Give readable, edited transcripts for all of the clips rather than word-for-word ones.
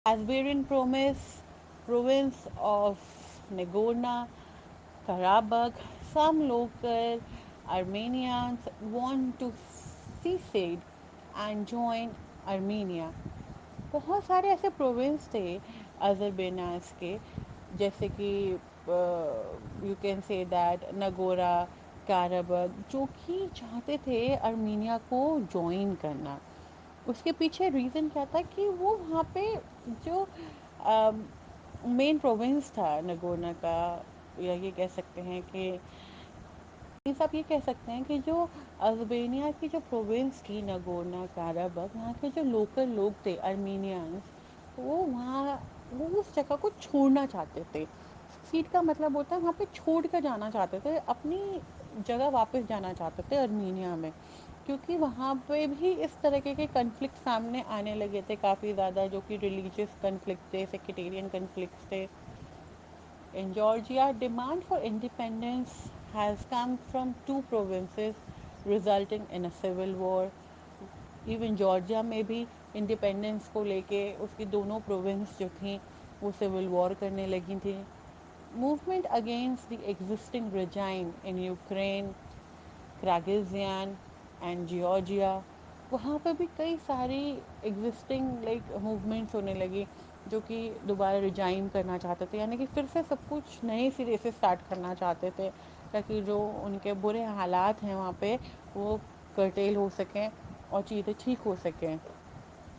Azbarian province of Nagorno-Karabakh, some local Armenians want to secede and join Armenia. بہت سارے ایسے province تھے ازربیناز کے، جیسے کہ یو کین سے دیٹ نگورا کارابگ، جو کہ چاہتے تھے ارمینیا کو جوائن کرنا. اس کے پیچھے ریزن کیا تھا کہ وہ وہاں پہ جو مین پروونس تھا نگورنا کا، یا یہ کہہ سکتے ہیں کہ آپ یہ کہہ سکتے ہیں کہ جو ازبینیا کی جو پروونس تھی نگورنا کارابخ، وہاں کے جو لوکل لوگ تھے ارمینینس، وہ وہاں وہ اس جگہ کو چھوڑنا چاہتے تھے. سیٹ کا مطلب ہوتا ہے وہاں پہ چھوڑ کر جانا چاہتے تھے، اپنی جگہ واپس جانا چاہتے تھے ارمینیا میں، کیونکہ وہاں پہ بھی اس طریقے کے کنفلکٹ سامنے آنے لگے تھے کافی زیادہ، جو کہ ریلیجیس کنفلکٹ تھے، سیکٹیرین کنفلکٹس تھے. In Georgia, demand for independence has come from two provinces, resulting in a civil war. Even Georgia میں بھی انڈیپینڈنس کو لے کے اس کی دونوں پروونس جو تھیں وہ سول وار کرنے لگی تھیں. Movement against the existing regime in Ukraine, Kyrgyzstan and Georgia, وہاں پہ بھی کئی ساری ایگزسٹنگ موومنٹس ہونے لگی جو کہ دوبارہ ریجائم کرنا چاہتے تھے، یعنی کہ پھر سے سب کچھ نئے سرے سے اسٹارٹ کرنا چاہتے تھے، تاکہ جو ان کے برے حالات ہیں وہاں پہ وہ کرٹیل ہو سکیں اور چیزیں ٹھیک ہو سکیں.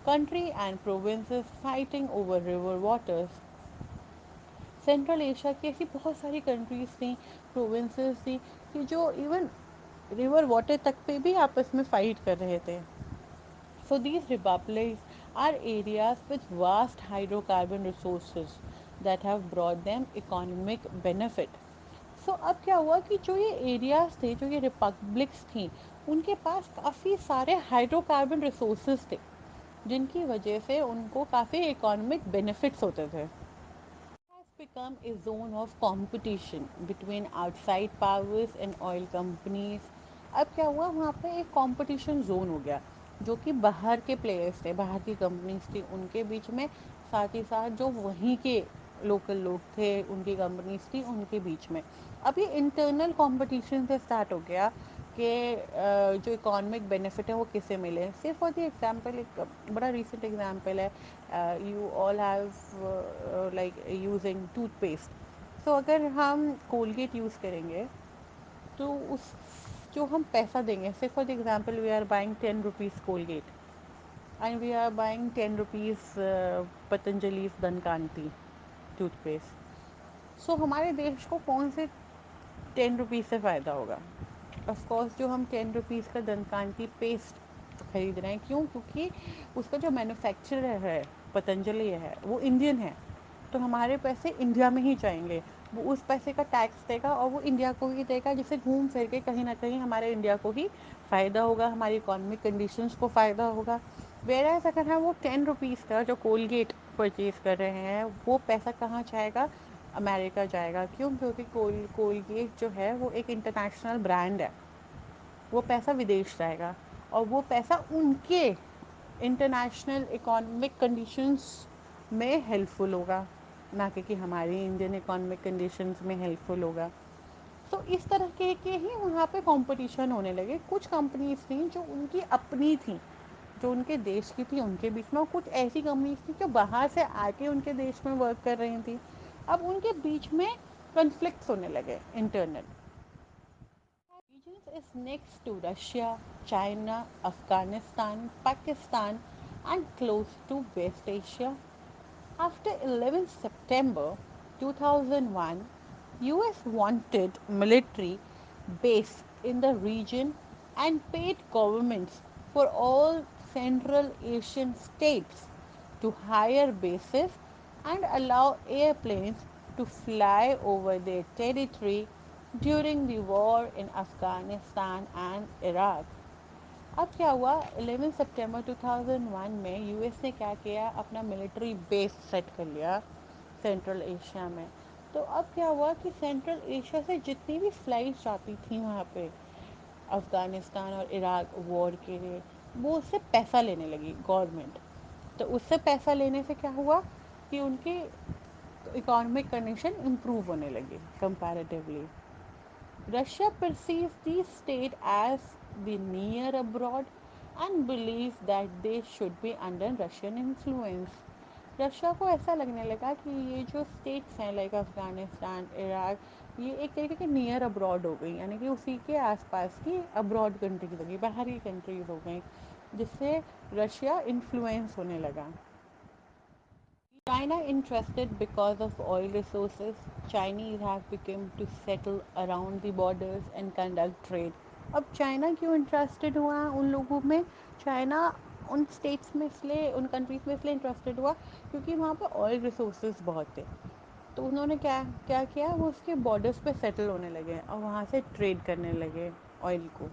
Country and provinces fighting over river waters. Central Asia کی ایسی بہت ساری کنٹریز تھیں، پروونسز تھیں، کہ جو ایون ریور واٹر تک پہ بھی آپس میں فائٹ کر رہے تھے. So these republics are areas with vast hydrocarbon resources that have brought them economic benefit. So اب کیا ہوا کہ جو یہ ایریاز تھے، جو یہ ریپبلکس تھیں، ان کے پاس کافی سارے ہائیڈرو کاربن ریسورسز تھے، جن کی وجہ سے ان کو کافی اکانومک بینیفٹس ہوتے تھے. Has become a zone of competition between outside powers and oil companies. اب کیا ہوا وہاں پہ ایک کمپٹیشن زون ہو گیا، جو کہ باہر کے پلیئرس تھے، باہر کی کمپنیز تھی ان کے بیچ میں، ساتھ ہی ساتھ جو وہیں کے لوکل لوگ تھے ان کی کمپنیز تھی ان کے بیچ میں. اب یہ انٹرنل کمپٹیشن سے اسٹارٹ ہو گیا کہ جو اکانومک بینیفٹ ہے وہ کسے ملے. صرف فار دی ایگزامپل، ایک بڑا ریسنٹ ایگزامپل ہے، you all have like using toothpaste. So اگر ہم کولگیٹ یوز کریں گے تو اس جو ہم پیسہ دیں گے، صرف for the example we are buying 10 rupees Colgate and we are buying 10 rupees پتنجلیز دنکانتی ٹوتھ پیسٹ. سو ہمارے دیش کو کون سے 10 روپیز سے فائدہ ہوگا؟ آف کورس جو ہم 10 روپیز کا دنکانتی پیسٹ خرید رہے ہیں. کیوں؟ کیونکہ اس کا جو مینوفیکچرر ہے پتنجلی ہے وہ انڈین ہے، تو ہمارے پیسے انڈیا میں ہی جائیں گے، وہ اس پیسے کا ٹیکس دے گا اور وہ انڈیا کو ہی دے گا، جسے گھوم پھر کے کہیں نہ کہیں ہمارے انڈیا کو ہی فائدہ ہوگا، ہماری اکانومک کنڈیشنز کو فائدہ ہوگا. ویئر اگر ہم وہ 10 روپیز کا جو کولگیٹ پرچیز کر رہے ہیں، وہ پیسہ کہاں جائے گا؟ امریکہ جائے گا. کیوں؟ کیونکہ کولگیٹ جو ہے وہ ایک انٹرنیشنل برانڈ ہے، وہ پیسہ ودیش جائے گا، اور وہ پیسہ ان کے انٹرنیشنل اکانومک کنڈیشنز میں ہیلپ فل ہوگا، نہ کہ ہماری انڈین اکانومک کنڈیشنز میں ہیلپ فل ہوگا. تو اس طرح کے ہی وہاں پہ کمپٹیشن ہونے لگے. کچھ کمپنیز تھیں جو ان کی اپنی تھیں، جو ان کے دیش کی تھی ان کے بیچ میں، اور کچھ ایسی کمپنیز تھیں جو باہر سے آ کے ان کے دیش میں ورک کر رہی تھیں. اب ان کے بیچ میں کنفلکٹس ہونے لگے internal. Regions is next to Russia, China, Afghanistan, Pakistan, and close to West Asia. After 11 September 2001, US wanted military base in the region and paid governments for all Central Asian states to hire bases and allow airplanes to fly over their territory during the war in Afghanistan and Iraq. اب کیا ہوا 11 September 2001 میں U S نے کیا کیا، اپنا military بیس set کر لیا سینٹرل ایشیا میں. تو اب کیا ہوا کہ سینٹرل ایشیا سے جتنی بھی فلائٹس جاتی تھیں وہاں پہ افغانستان اور عراق وار کے لیے، وہ اس سے پیسہ لینے لگی گورنمنٹ. تو اس سے پیسہ لینے سے کیا ہوا کہ ان کی اکانومک کنڈیشن امپروو ہونے لگی comparatively. Russia perceives the state as the near abroad and believes that they should be under Russian influence. Russia کو ایسا لگنے لگا کہ یہ جو اسٹیٹس ہیں لائک افغانستان عراق یہ ایک طریقے کے نیئر ابراڈ ہو گئی, یعنی کہ اسی کے آس پاس کی ابراڈ کنٹریز ہو گئی, باہری کنٹریز ہو گئیں, جس سے رشیا انفلوئنس ہونے لگا. China interested because of oil resources. Chinese have become to settle around the borders and conduct trade. اب چائنا کیوں انٹرسٹڈ ہوا ان لوگوں میں؟ چائنا ان اسٹیٹس میں اس لیے, ان کنٹریز میں اس لیے انٹرسٹڈ ہوا کیونکہ وہاں پہ آئل ریسورسز بہت تھے. تو انہوں نے کیا کیا وہ اس کے بارڈرس پہ سیٹل ہونے لگے اور وہاں سے ٹریڈ کرنے لگے آئل کو.